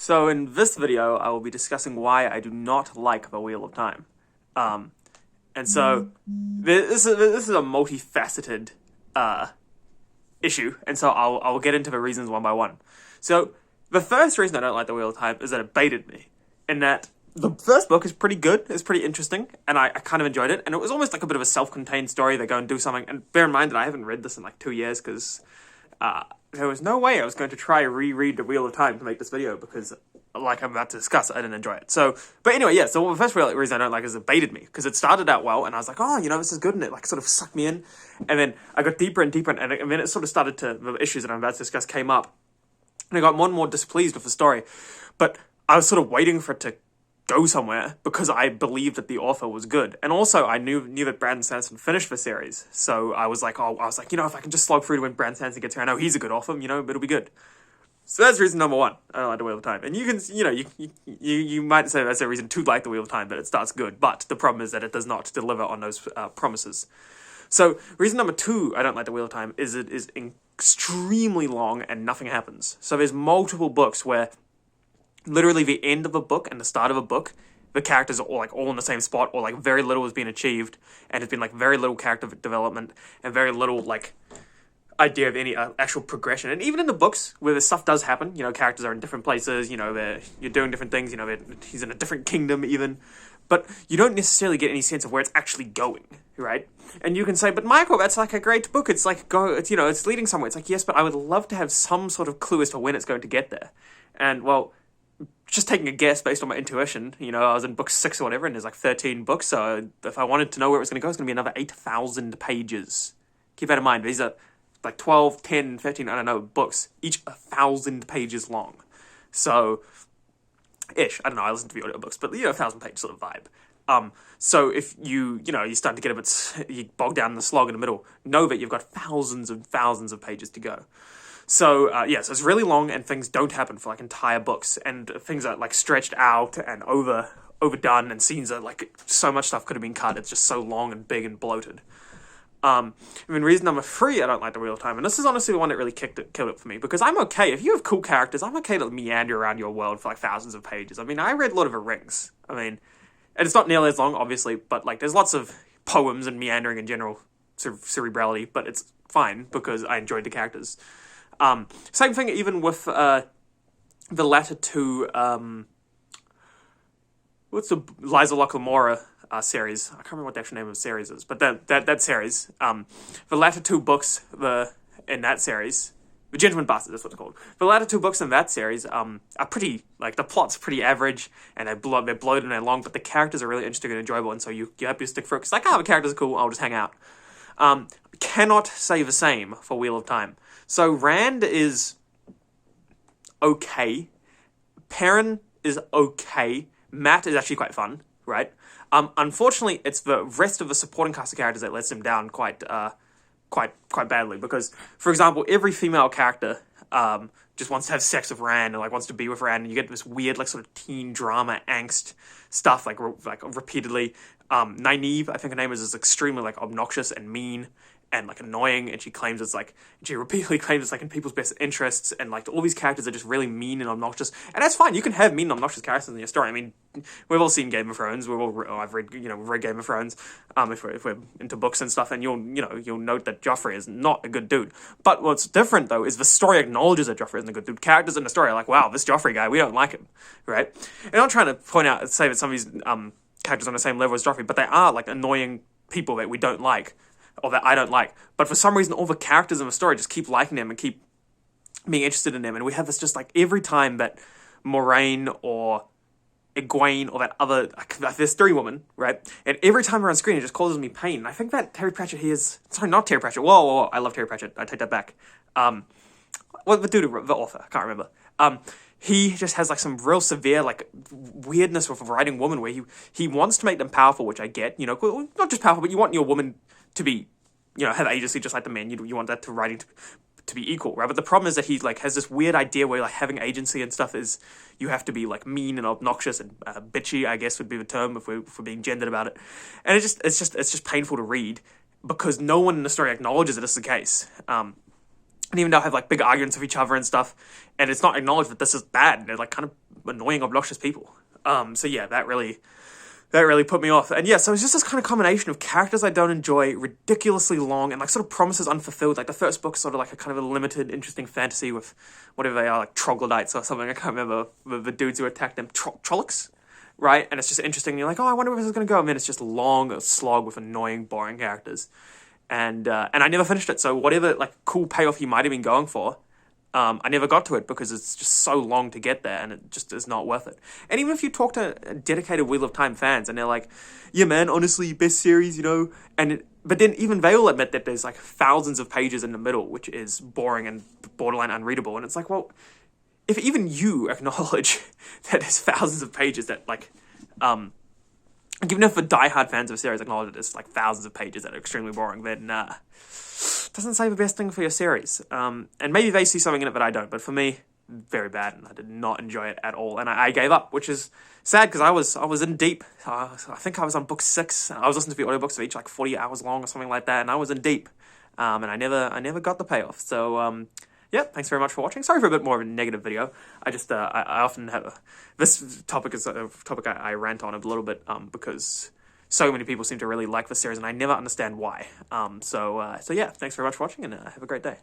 So in this video, I will be discussing why I do not like the Wheel of Time. Um, and so this is a multifaceted issue, and so I'll get into the reasons one by one. So the first reason I don't like the Wheel of Time is that it baited me, in that the first book is pretty good, it's pretty interesting, and I kind of enjoyed it, and it was almost like a bit of a self-contained story. They go and do something, and bear in mind that I haven't read this in like 2 years, because there was no way I was going to try reread The Wheel of Time to make this video, because, like I'm about to discuss, I didn't enjoy it. So, but anyway, yeah, so the first reason I don't like is it baited me, because it started out well, and I was like, oh, this is good, and it like sort of sucked me in, and then I got deeper and deeper, and then it sort of started to, the issues that I'm about to discuss came up, and I got more and more displeased with the story, but I was sort of waiting for it to go somewhere because I believed that the author was good, and also I knew that Brandon Sanderson finished the series, so I was like, if I can just slog through to when Brandon Sanderson gets here, I know he's a good author, it'll be good. So that's reason number one. I don't like The Wheel of Time, and you can, you might say that's a reason to like The Wheel of Time, that it starts good, but the problem is that it does not deliver on those promises. So reason number two I don't like The Wheel of Time is it is extremely long and nothing happens. So there's multiple books where literally the end of a book and the start of a book, the characters are all in the same spot, or like very little has been achieved, and there's been like very little character development and very little like idea of any actual progression. And even in the books where the stuff does happen, characters are in different places, you're doing different things, he's in a different kingdom even, but you don't necessarily get any sense of where it's actually going, right? And you can say, but Michael, that's like a great book, it's like it's leading somewhere. It's like, yes, but I would love to have some sort of clue as to when it's going to get there. And well, just taking a guess based on my intuition, I was in book 6 or whatever, and there's like 13 books, so if I wanted to know where it was going to go, it's going to be another 8,000 pages. Keep that in mind. These are like 12, 10, 15, I don't know, books, each 1,000 pages long. So, ish, I don't know, I listen to the audiobooks, but 1,000 page sort of vibe. So if you start to get a bit, you bog down in the slog in the middle, know that you've got thousands and thousands of pages to go. So, so it's really long, and things don't happen for like entire books, and things are like stretched out and overdone, and scenes are like, so much stuff could have been cut. It's just so long and big and bloated. Reason number 3 I don't like The Wheel of Time, and this is honestly the one that really killed it for me, because I'm okay, if you have cool characters, I'm okay to meander around your world for like thousands of pages. I read Lord of the Rings, and it's not nearly as long, obviously, but like there's lots of poems and meandering in general sort of cerebrality, but it's fine because I enjoyed the characters. Same thing even with the latter two, what's the Liza Locke-Lamora series? I can't remember what the actual name of the series is, but that series, the latter 2 books in that series, The Gentleman Bastard, that's what it's called. The latter 2 books in that series are pretty, like, the plot's pretty average, and they're bloated and they're long, but the characters are really interesting and enjoyable, and so you're happy to stick through it. It's like, the characters are cool, I'll just hang out. Cannot say the same for Wheel of Time. So Rand is okay. Perrin is okay. Matt is actually quite fun, right? Unfortunately, it's the rest of the supporting cast of characters that lets them down quite badly. Because, for example, every female character just wants to have sex with Rand, and like wants to be with Rand, and you get this weird like sort of teen drama angst stuff like repeatedly. Nynaeve, I think her name is extremely like obnoxious and mean and like annoying, and she repeatedly claims it's like in people's best interests, and like all these characters are just really mean and obnoxious, and that's fine. You can have mean and obnoxious characters in your story. We've all seen Game of Thrones. I've read Game of Thrones. If we're into books and stuff, and you'll note that Joffrey is not a good dude. But what's different though is the story acknowledges that Joffrey isn't a good dude. Characters in the story are like, wow, this Joffrey guy, we don't like him, right? And I'm not trying to say that some of these characters are on the same level as Joffrey, but they are like annoying people that we don't like, or that I don't like. But for some reason, all the characters in the story just keep liking them and keep being interested in them. And we have this just like every time that Moiraine or Egwene or that other, there's 3 women, right? And every time we're on screen, it just causes me pain. And I think that Terry Pratchett, not Terry Pratchett. Whoa, I love Terry Pratchett. I take that back. What the dude, the author, I can't remember. He just has like some real severe like weirdness with writing women, where he wants to make them powerful, which I get, not just powerful, but you want your woman to be, have agency just like the men. You want that to writing to be equal, right? But the problem is that he like has this weird idea where like having agency and stuff is you have to be like mean and obnoxious and bitchy, I guess would be the term if we're being gendered about it. And it's just painful to read because no one in the story acknowledges that this is the case. And even they'll have like big arguments with each other and stuff, and it's not acknowledged that this is bad. They're like kind of annoying, obnoxious people. So yeah, that really put me off. And yeah, so it's just this kind of combination of characters I don't enjoy, ridiculously long, and like sort of promises unfulfilled. Like the first book's sort of like a kind of a limited, interesting fantasy with whatever they are, like troglodytes or something. I can't remember the dudes who attack them, Trollocs, right? And it's just interesting. You're like, oh, I wonder where this is going to go. And then it's just long, a slog with annoying, boring characters. And I never finished it. So whatever like cool payoff he might have been going for, I never got to it because it's just so long to get there, and it just is not worth it. And even if you talk to dedicated Wheel of Time fans, and they're like, "Yeah, man, honestly, best series, you know," but then even they will admit that there's like thousands of pages in the middle, which is boring and borderline unreadable. And it's like, well, if even you acknowledge that there's thousands of pages that like, even if the diehard fans of a series acknowledge that there's like thousands of pages that are extremely boring, then doesn't say the best thing for your series. And maybe they see something in it that I don't, but for me, very bad, and I did not enjoy it at all. And I gave up, which is sad because I was in deep. I think I was on book 6, and I was listening to the audiobooks of each like 40 hours long or something like that, and I was in deep. And I never got the payoff. So yeah, thanks very much for watching. Sorry for a bit more of a negative video. I just I often have this topic is a topic I rant on a little bit because so many people seem to really like the series, and I never understand why. So yeah, thanks very much for watching, and have a great day.